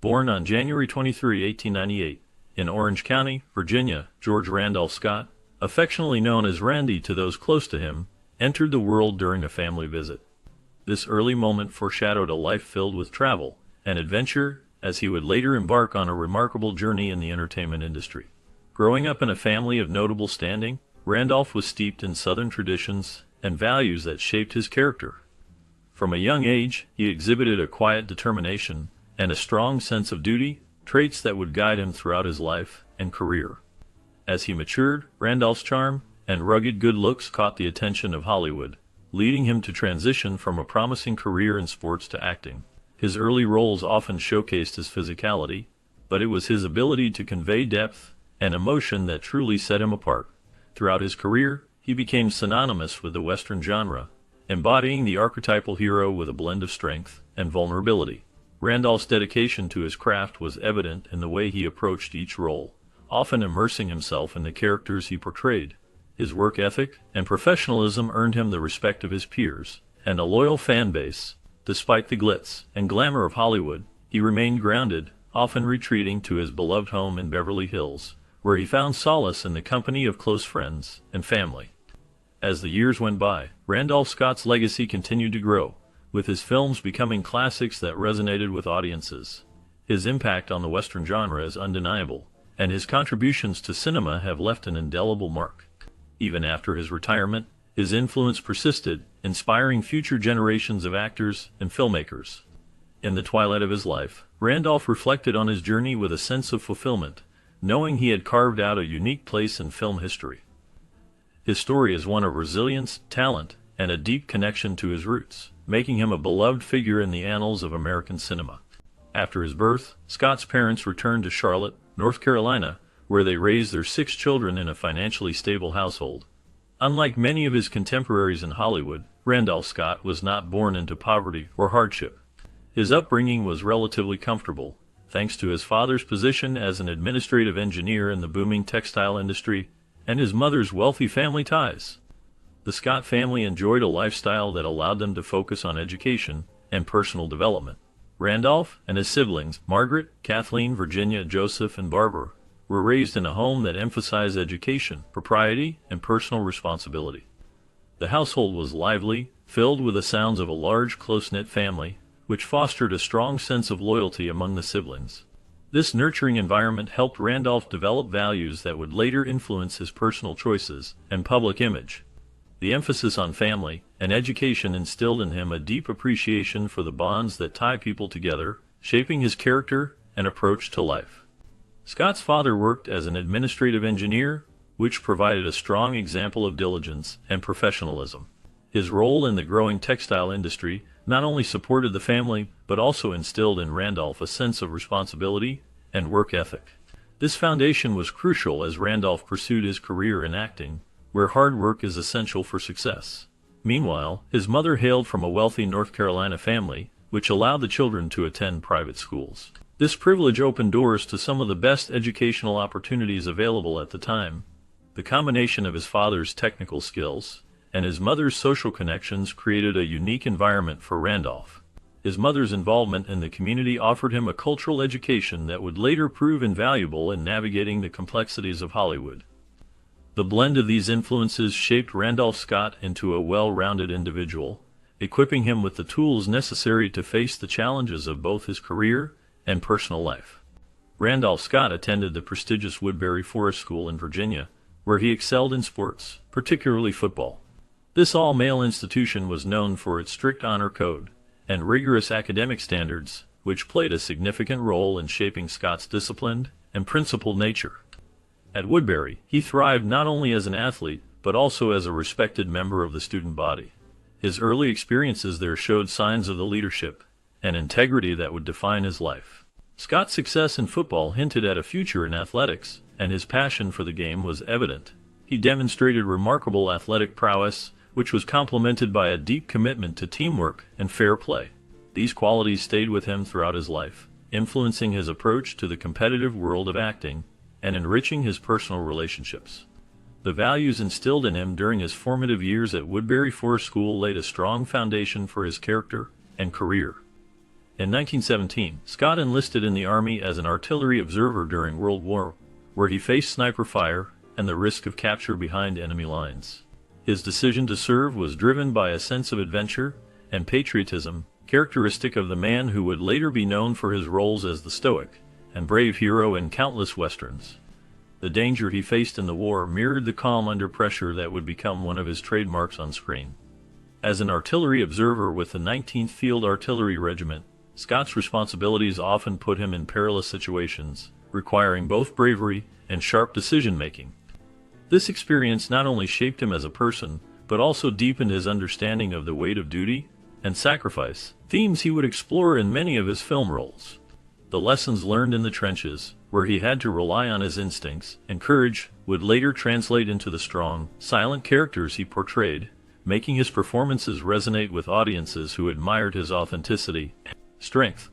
Born on January 23, 1898, in Orange County, Virginia, George Randolph Scott, affectionately known as Randy to those close to him, entered the world during a family visit. This early moment foreshadowed a life filled with travel and adventure, as he would later embark on a remarkable journey in the entertainment industry. Growing up in a family of notable standing, Randolph was steeped in Southern traditions and values that shaped his character. From a young age, he exhibited a quiet determination and a strong sense of duty, traits that would guide him throughout his life and career. As he matured, Randolph's charm and rugged good looks caught the attention of Hollywood, leading him to transition from a promising career in sports to acting. His early roles often showcased his physicality, but it was his ability to convey depth and emotion that truly set him apart. Throughout his career, he became synonymous with the Western genre, embodying the archetypal hero with a blend of strength and vulnerability. Randolph's dedication to his craft was evident in the way he approached each role, often immersing himself in the characters he portrayed. His work ethic and professionalism earned him the respect of his peers and a loyal fan base. Despite the glitz and glamour of Hollywood, he remained grounded, often retreating to his beloved home in Beverly Hills, where he found solace in the company of close friends and family. As the years went by, Randolph Scott's legacy continued to grow, with his films becoming classics that resonated with audiences. His impact on the Western genre is undeniable, and his contributions to cinema have left an indelible mark. Even after his retirement, his influence persisted, inspiring future generations of actors and filmmakers. In the twilight of his life, Randolph reflected on his journey with a sense of fulfillment, knowing he had carved out a unique place in film history. His story is one of resilience, talent, and a deep connection to his roots, making him a beloved figure in the annals of American cinema. After his birth, Scott's parents returned to Charlotte, North Carolina, where they raised their 6 children in a financially stable household. Unlike many of his contemporaries in Hollywood, Randolph Scott was not born into poverty or hardship. His upbringing was relatively comfortable, thanks to his father's position as an administrative engineer in the booming textile industry and his mother's wealthy family ties. The Scott family enjoyed a lifestyle that allowed them to focus on education and personal development. Randolph and his siblings, Margaret, Kathleen, Virginia, Joseph, and Barbara, were raised in a home that emphasized education, propriety, and personal responsibility. The household was lively, filled with the sounds of a large, close-knit family, which fostered a strong sense of loyalty among the siblings. This nurturing environment helped Randolph develop values that would later influence his personal choices and public image. The emphasis on family and education instilled in him a deep appreciation for the bonds that tie people together, shaping his character and approach to life. Scott's father worked as an administrative engineer, which provided a strong example of diligence and professionalism. His role in the growing textile industry not only supported the family, but also instilled in Randolph a sense of responsibility and work ethic. This foundation was crucial as Randolph pursued his career in acting, where hard work is essential for success. Meanwhile, his mother hailed from a wealthy North Carolina family, which allowed the children to attend private schools. This privilege opened doors to some of the best educational opportunities available at the time. The combination of his father's technical skills and his mother's social connections created a unique environment for Randolph. His mother's involvement in the community offered him a cultural education that would later prove invaluable in navigating the complexities of Hollywood. The blend of these influences shaped Randolph Scott into a well-rounded individual, equipping him with the tools necessary to face the challenges of both his career and personal life. Randolph Scott attended the prestigious Woodbury Forest School in Virginia, where he excelled in sports, particularly football. This all-male institution was known for its strict honor code and rigorous academic standards, which played a significant role in shaping Scott's disciplined and principled nature. At Woodbury, he thrived not only as an athlete, but also as a respected member of the student body. His early experiences there showed signs of the leadership and integrity that would define his life. Scott's success in football hinted at a future in athletics, and his passion for the game was evident. He demonstrated remarkable athletic prowess, which was complemented by a deep commitment to teamwork and fair play. These qualities stayed with him throughout his life, influencing his approach to the competitive world of acting and enriching his personal relationships. The values instilled in him during his formative years at Woodbury Forest School laid a strong foundation for his character and career. In 1917, Scott enlisted in the Army as an artillery observer during World War, where he faced sniper fire and the risk of capture behind enemy lines. His decision to serve was driven by a sense of adventure and patriotism, characteristic of the man who would later be known for his roles as the stoic and brave hero in countless westerns. The danger he faced in the war mirrored the calm under pressure that would become one of his trademarks on screen. As an artillery observer with the 19th Field Artillery Regiment, Scott's responsibilities often put him in perilous situations, requiring both bravery and sharp decision-making. This experience not only shaped him as a person, but also deepened his understanding of the weight of duty and sacrifice, themes he would explore in many of his film roles. The lessons learned in the trenches, where he had to rely on his instincts and courage, would later translate into the strong, silent characters he portrayed, making his performances resonate with audiences who admired his authenticity and strength.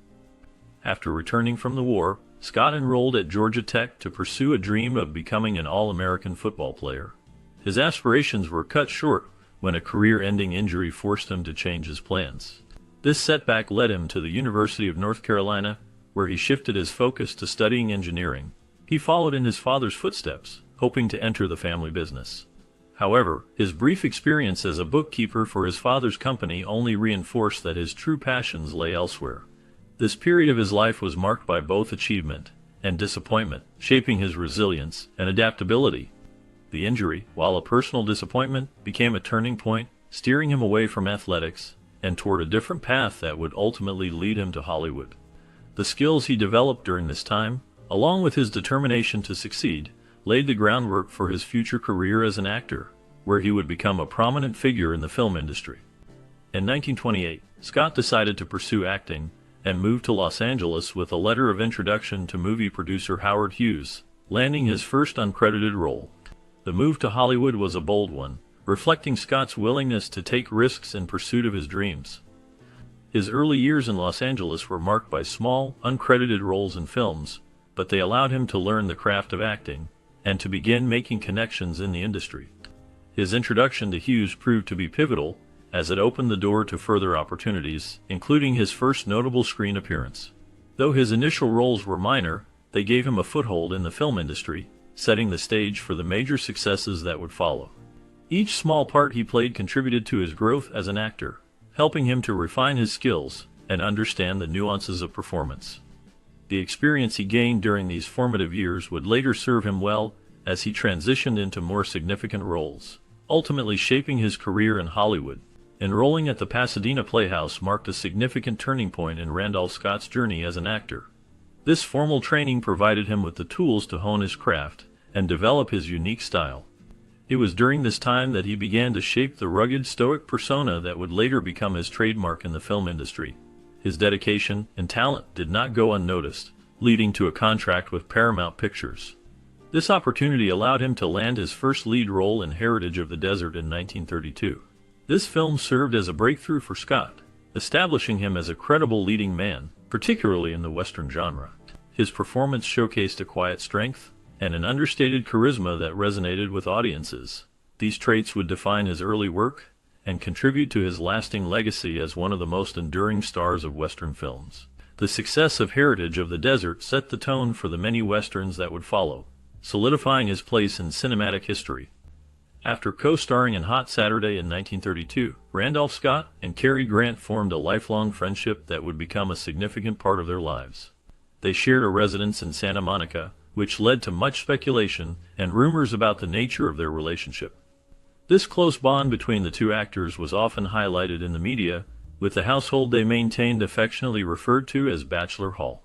After returning from the war, Scott enrolled at Georgia Tech to pursue a dream of becoming an All-American football player. His aspirations were cut short when a career-ending injury forced him to change his plans. This setback led him to the University of North Carolina, where he shifted his focus to studying engineering. He followed in his father's footsteps, hoping to enter the family business. However, his brief experience as a bookkeeper for his father's company only reinforced that his true passions lay elsewhere. This period of his life was marked by both achievement and disappointment, shaping his resilience and adaptability. The injury, while a personal disappointment, became a turning point, steering him away from athletics and toward a different path that would ultimately lead him to Hollywood. The skills he developed during this time, along with his determination to succeed, laid the groundwork for his future career as an actor, where he would become a prominent figure in the film industry. In 1928, Scott decided to pursue acting and moved to Los Angeles with a letter of introduction to movie producer Howard Hughes, landing his first uncredited role. The move to Hollywood was a bold one, reflecting Scott's willingness to take risks in pursuit of his dreams. His early years in Los Angeles were marked by small, uncredited roles in films, but they allowed him to learn the craft of acting and to begin making connections in the industry. His introduction to Hughes proved to be pivotal, as it opened the door to further opportunities, including his first notable screen appearance. Though his initial roles were minor, they gave him a foothold in the film industry, setting the stage for the major successes that would follow. Each small part he played contributed to his growth as an actor, helping him to refine his skills and understand the nuances of performance. The experience he gained during these formative years would later serve him well as he transitioned into more significant roles, ultimately shaping his career in Hollywood. Enrolling at the Pasadena Playhouse marked a significant turning point in Randolph Scott's journey as an actor. This formal training provided him with the tools to hone his craft and develop his unique style. It was during this time that he began to shape the rugged, stoic persona that would later become his trademark in the film industry. His dedication and talent did not go unnoticed, leading to a contract with Paramount Pictures. This opportunity allowed him to land his first lead role in Heritage of the Desert in 1932. This film served as a breakthrough for Scott, establishing him as a credible leading man, particularly in the Western genre. His performance showcased a quiet strength and an understated charisma that resonated with audiences. These traits would define his early work and contribute to his lasting legacy as one of the most enduring stars of Western films. The success of Heritage of the Desert set the tone for the many Westerns that would follow, solidifying his place in cinematic history. After co-starring in Hot Saturday in 1932, Randolph Scott and Cary Grant formed a lifelong friendship that would become a significant part of their lives. They shared a residence in Santa Monica, which led to much speculation and rumors about the nature of their relationship. This close bond between the two actors was often highlighted in the media, with the household they maintained affectionately referred to as Bachelor Hall.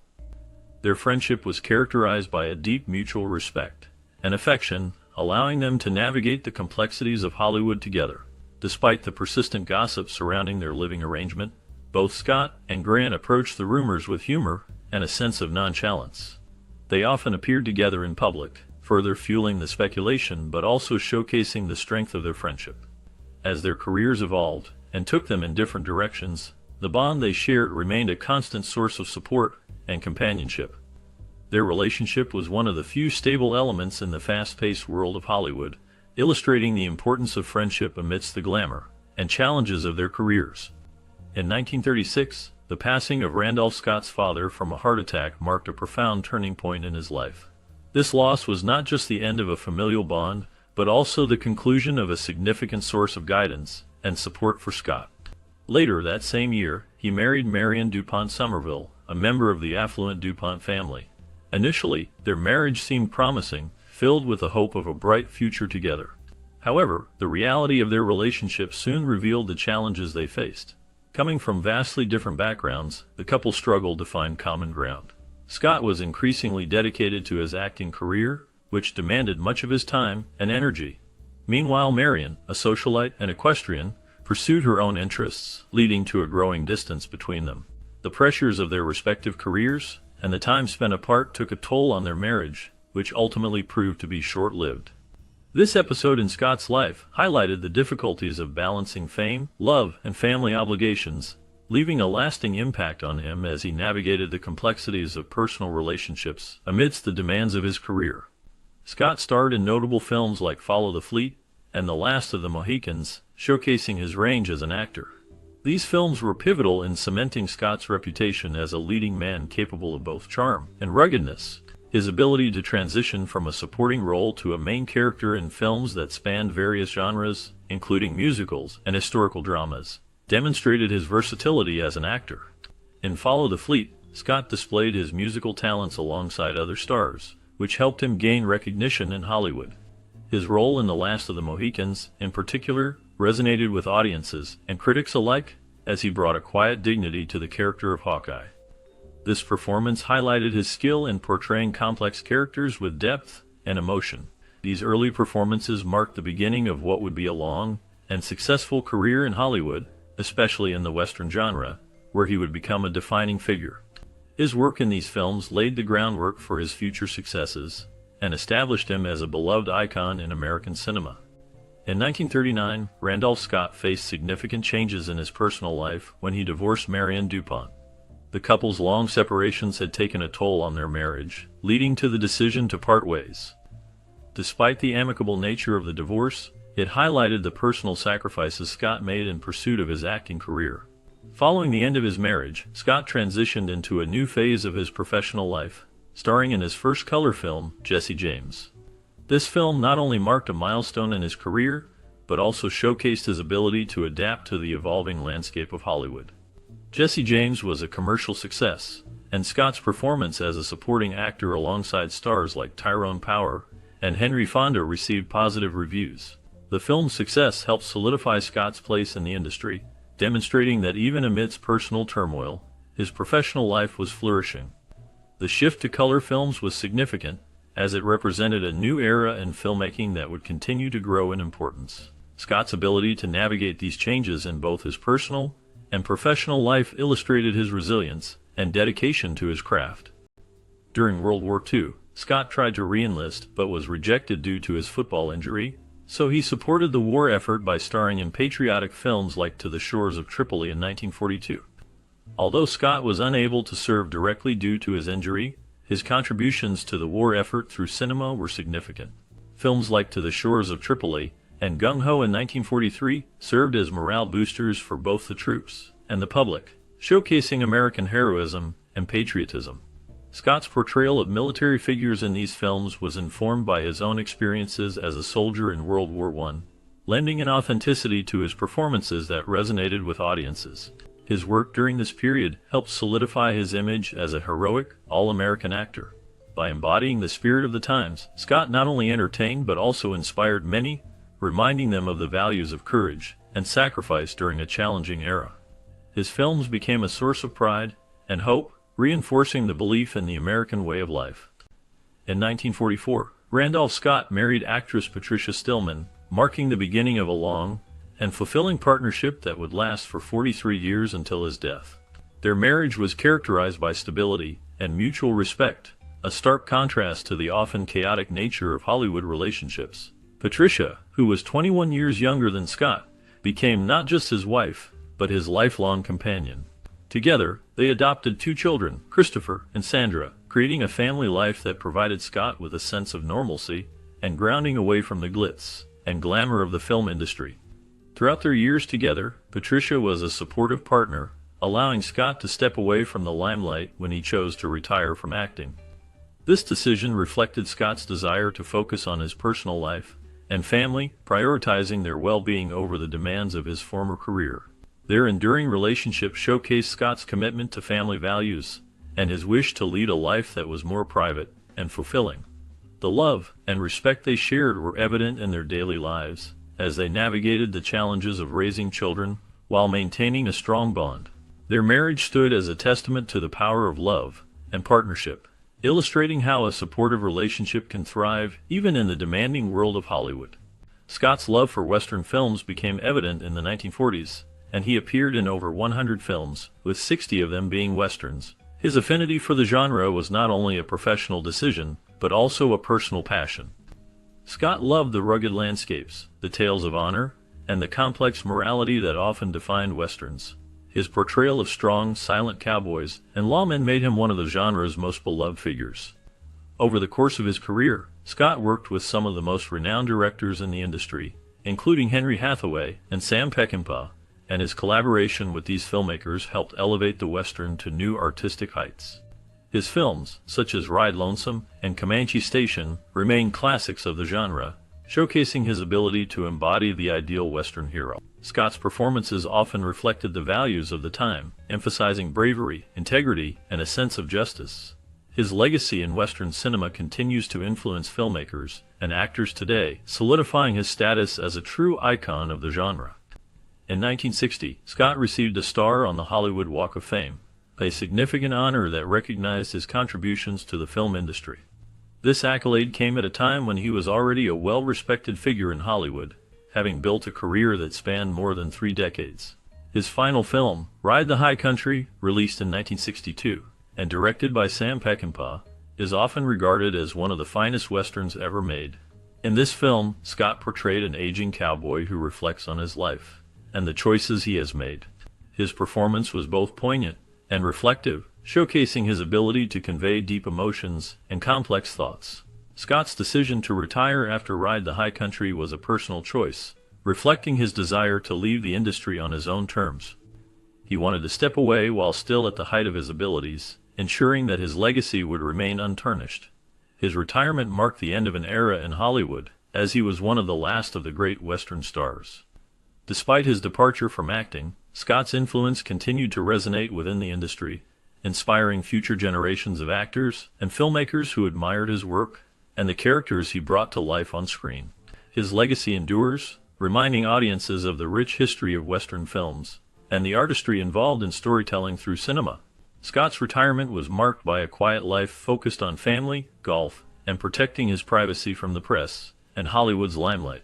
Their friendship was characterized by a deep mutual respect and affection, allowing them to navigate the complexities of Hollywood together. Despite the persistent gossip surrounding their living arrangement, both Scott and Grant approached the rumors with humor and a sense of nonchalance. They often appeared together in public, further fueling the speculation but also showcasing the strength of their friendship. As their careers evolved and took them in different directions, the bond they shared remained a constant source of support and companionship. Their relationship was one of the few stable elements in the fast-paced world of Hollywood, illustrating the importance of friendship amidst the glamour and challenges of their careers. In 1936, The passing of Randolph Scott's father from a heart attack marked a profound turning point in his life. This loss was not just the end of a familial bond, but also the conclusion of a significant source of guidance and support for Scott. Later that same year, he married Marion DuPont Somerville, a member of the affluent DuPont family. Initially, their marriage seemed promising, filled with the hope of a bright future together. However, the reality of their relationship soon revealed the challenges they faced. Coming from vastly different backgrounds, the couple struggled to find common ground. Scott was increasingly dedicated to his acting career, which demanded much of his time and energy. Meanwhile, Marion, a socialite and equestrian, pursued her own interests, leading to a growing distance between them. The pressures of their respective careers and the time spent apart took a toll on their marriage, which ultimately proved to be short-lived. This episode in Scott's life highlighted the difficulties of balancing fame, love, and family obligations, leaving a lasting impact on him as he navigated the complexities of personal relationships amidst the demands of his career. Scott starred in notable films like Follow the Fleet and The Last of the Mohicans, showcasing his range as an actor. These films were pivotal in cementing Scott's reputation as a leading man capable of both charm and ruggedness. His ability to transition from a supporting role to a main character in films that spanned various genres, including musicals and historical dramas, demonstrated his versatility as an actor. In Follow the Fleet, Scott displayed his musical talents alongside other stars, which helped him gain recognition in Hollywood. His role in The Last of the Mohicans, in particular, resonated with audiences and critics alike, as he brought a quiet dignity to the character of Hawkeye. This performance highlighted his skill in portraying complex characters with depth and emotion. These early performances marked the beginning of what would be a long and successful career in Hollywood, especially in the Western genre, where he would become a defining figure. His work in these films laid the groundwork for his future successes and established him as a beloved icon in American cinema. In 1939, Randolph Scott faced significant changes in his personal life when he divorced Marion DuPont. The couple's long separations had taken a toll on their marriage, leading to the decision to part ways. Despite the amicable nature of the divorce, it highlighted the personal sacrifices Scott made in pursuit of his acting career. Following the end of his marriage, Scott transitioned into a new phase of his professional life, starring in his first color film, Jesse James. This film not only marked a milestone in his career, but also showcased his ability to adapt to the evolving landscape of Hollywood. Jesse James was a commercial success, and Scott's performance as a supporting actor alongside stars like Tyrone Power and Henry Fonda received positive reviews. The film's success helped solidify Scott's place in the industry, demonstrating that even amidst personal turmoil, his professional life was flourishing. The shift to color films was significant, as it represented a new era in filmmaking that would continue to grow in importance. Scott's ability to navigate these changes in both his personal and professional life illustrated his resilience and dedication to his craft. During World War II, Scott tried to re-enlist but was rejected due to his football injury, so he supported the war effort by starring in patriotic films like To the Shores of Tripoli in 1942. Although Scott was unable to serve directly due to his injury, his contributions to the war effort through cinema were significant. Films like To the Shores of Tripoli and Gung Ho in 1943 served as morale boosters for both the troops and the public, showcasing American heroism and patriotism. Scott's portrayal of military figures in these films was informed by his own experiences as a soldier in World War I, lending an authenticity to his performances that resonated with audiences. His work during this period helped solidify his image as a heroic, all-American actor. By embodying the spirit of the times, Scott not only entertained but also inspired many, reminding them of the values of courage and sacrifice during a challenging era. His films became a source of pride and hope, reinforcing the belief in the American way of life. In 1944, Randolph Scott married actress Patricia Stillman, marking the beginning of a long and fulfilling partnership that would last for 43 years until his death. Their marriage was characterized by stability and mutual respect, a stark contrast to the often chaotic nature of Hollywood relationships. Patricia, who was 21 years younger than Scott, became not just his wife, but his lifelong companion. Together, they adopted 2 children, Christopher and Sandra, creating a family life that provided Scott with a sense of normalcy and grounding away from the glitz and glamour of the film industry. Throughout their years together, Patricia was a supportive partner, allowing Scott to step away from the limelight when he chose to retire from acting. This decision reflected Scott's desire to focus on his personal life and family, prioritizing their well-being over the demands of his former career. Their enduring relationship showcased Scott's commitment to family values and his wish to lead a life that was more private and fulfilling. The love and respect they shared were evident in their daily lives as they navigated the challenges of raising children while maintaining a strong bond. Their marriage stood as a testament to the power of love and partnership, illustrating how a supportive relationship can thrive even in the demanding world of Hollywood. Scott's love for Western films became evident in the 1940s, and he appeared in over 100 films, with 60 of them being Westerns. His affinity for the genre was not only a professional decision, but also a personal passion. Scott loved the rugged landscapes, the tales of honor, and the complex morality that often defined Westerns. His portrayal of strong, silent cowboys and lawmen made him one of the genre's most beloved figures. Over the course of his career, Scott worked with some of the most renowned directors in the industry, including Henry Hathaway and Sam Peckinpah, and his collaboration with these filmmakers helped elevate the Western to new artistic heights. His films, such as Ride Lonesome and Comanche Station, remain classics of the genre, showcasing his ability to embody the ideal Western hero. Scott's performances often reflected the values of the time, emphasizing bravery, integrity, and a sense of justice. His legacy in Western cinema continues to influence filmmakers and actors today, solidifying his status as a true icon of the genre. In 1960, Scott received a star on the Hollywood Walk of Fame, a significant honor that recognized his contributions to the film industry. This accolade came at a time when he was already a well-respected figure in Hollywood, having built a career that spanned more than 3 decades. His final film, Ride the High Country, released in 1962, and directed by Sam Peckinpah, is often regarded as one of the finest Westerns ever made. In this film, Scott portrayed an aging cowboy who reflects on his life and the choices he has made. His performance was both poignant and reflective, showcasing his ability to convey deep emotions and complex thoughts. Scott's decision to retire after Ride the High Country was a personal choice, reflecting his desire to leave the industry on his own terms. He wanted to step away while still at the height of his abilities, ensuring that his legacy would remain untarnished. His retirement marked the end of an era in Hollywood, as he was one of the last of the great Western stars. Despite his departure from acting, Scott's influence continued to resonate within the industry, inspiring future generations of actors and filmmakers who admired his work and the characters he brought to life on screen. His legacy endures, reminding audiences of the rich history of Western films and the artistry involved in storytelling through cinema. Scott's retirement was marked by a quiet life focused on family, golf, and protecting his privacy from the press and Hollywood's limelight.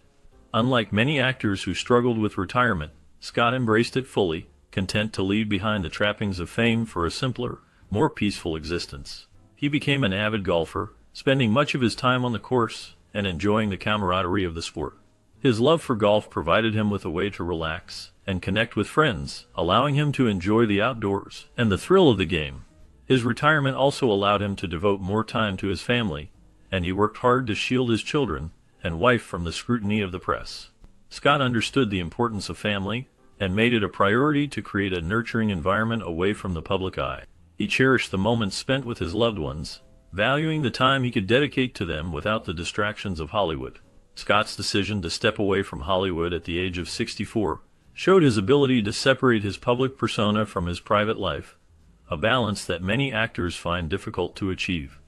Unlike many actors who struggled with retirement, Scott embraced it fully, content to leave behind the trappings of fame for a simpler, more peaceful existence. He became an avid golfer, spending much of his time on the course and enjoying the camaraderie of the sport. His love for golf provided him with a way to relax and connect with friends, allowing him to enjoy the outdoors and the thrill of the game. His retirement also allowed him to devote more time to his family, and he worked hard to shield his children and wife from the scrutiny of the press. Scott understood the importance of family and made it a priority to create a nurturing environment away from the public eye. He cherished the moments spent with his loved ones, valuing the time he could dedicate to them without the distractions of Hollywood. Scott's decision to step away from Hollywood at the age of 64 showed his ability to separate his public persona from his private life, a balance that many actors find difficult to achieve.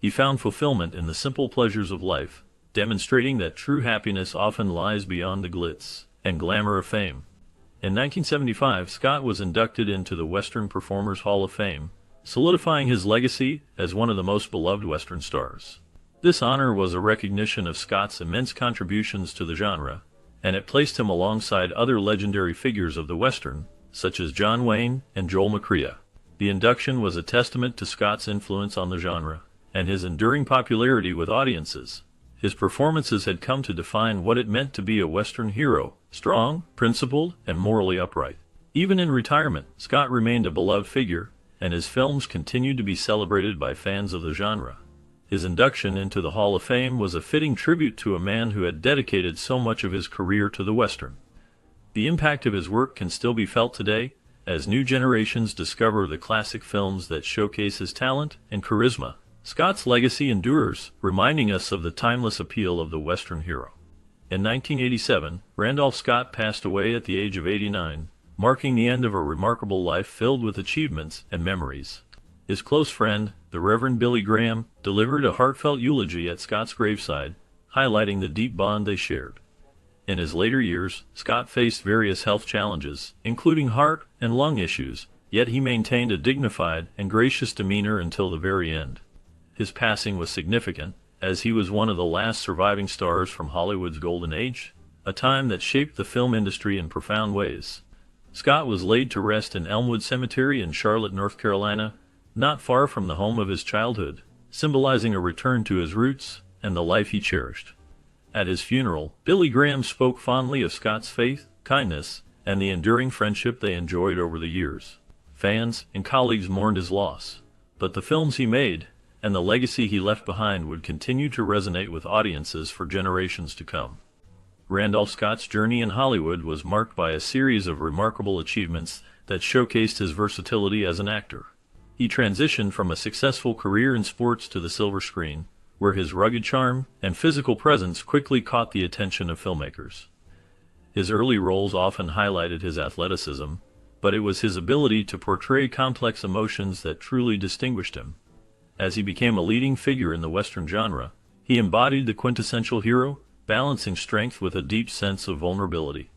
He found fulfillment in the simple pleasures of life, demonstrating that true happiness often lies beyond the glitz and glamour of fame. In 1975, Scott was inducted into the Western Performers Hall of Fame, solidifying his legacy as one of the most beloved Western stars. This honor was a recognition of Scott's immense contributions to the genre, and it placed him alongside other legendary figures of the Western, such as John Wayne and Joel McCrea. The induction was a testament to Scott's influence on the genre and his enduring popularity with audiences. His performances had come to define what it meant to be a Western hero, strong, principled, and morally upright. Even in retirement, Scott remained a beloved figure, and his films continued to be celebrated by fans of the genre. His induction into the Hall of Fame was a fitting tribute to a man who had dedicated so much of his career to the Western. The impact of his work can still be felt today, as new generations discover the classic films that showcase his talent and charisma. Scott's legacy endures, reminding us of the timeless appeal of the Western hero. In 1987, Randolph Scott passed away at the age of 89, marking the end of a remarkable life filled with achievements and memories. His close friend, the Reverend Billy Graham, delivered a heartfelt eulogy at Scott's graveside, highlighting the deep bond they shared. In his later years, Scott faced various health challenges, including heart and lung issues, yet he maintained a dignified and gracious demeanor until the very end. His passing was significant, as he was one of the last surviving stars from Hollywood's golden age, a time that shaped the film industry in profound ways. Scott was laid to rest in Elmwood Cemetery in Charlotte, North Carolina, not far from the home of his childhood, symbolizing a return to his roots and the life he cherished. At his funeral, Billy Graham spoke fondly of Scott's faith, kindness, and the enduring friendship they enjoyed over the years. Fans and colleagues mourned his loss, but the films he made and the legacy he left behind would continue to resonate with audiences for generations to come. Randolph Scott's journey in Hollywood was marked by a series of remarkable achievements that showcased his versatility as an actor. He transitioned from a successful career in sports to the silver screen, where his rugged charm and physical presence quickly caught the attention of filmmakers. His early roles often highlighted his athleticism, but it was his ability to portray complex emotions that truly distinguished him. As he became a leading figure in the Western genre, he embodied the quintessential hero, balancing strength with a deep sense of vulnerability.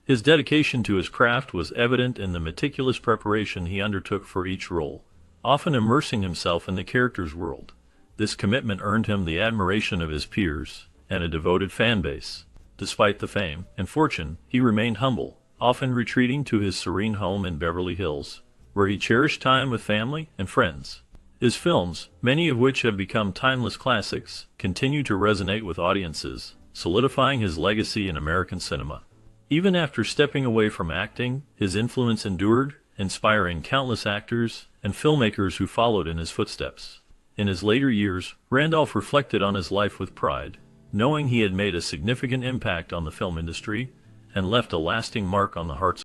His dedication to his craft was evident in the meticulous preparation he undertook for each role, often immersing himself in the character's world. This commitment earned him the admiration of his peers and a devoted fan base. Despite the fame and fortune, he remained humble, often retreating to his serene home in Beverly Hills, where he cherished time with family and friends. His films, many of which have become timeless classics, continue to resonate with audiences, solidifying his legacy in American cinema. Even after stepping away from acting, his influence endured, inspiring countless actors and filmmakers who followed in his footsteps. In his later years, Randolph reflected on his life with pride, knowing he had made a significant impact on the film industry and left a lasting mark on the hearts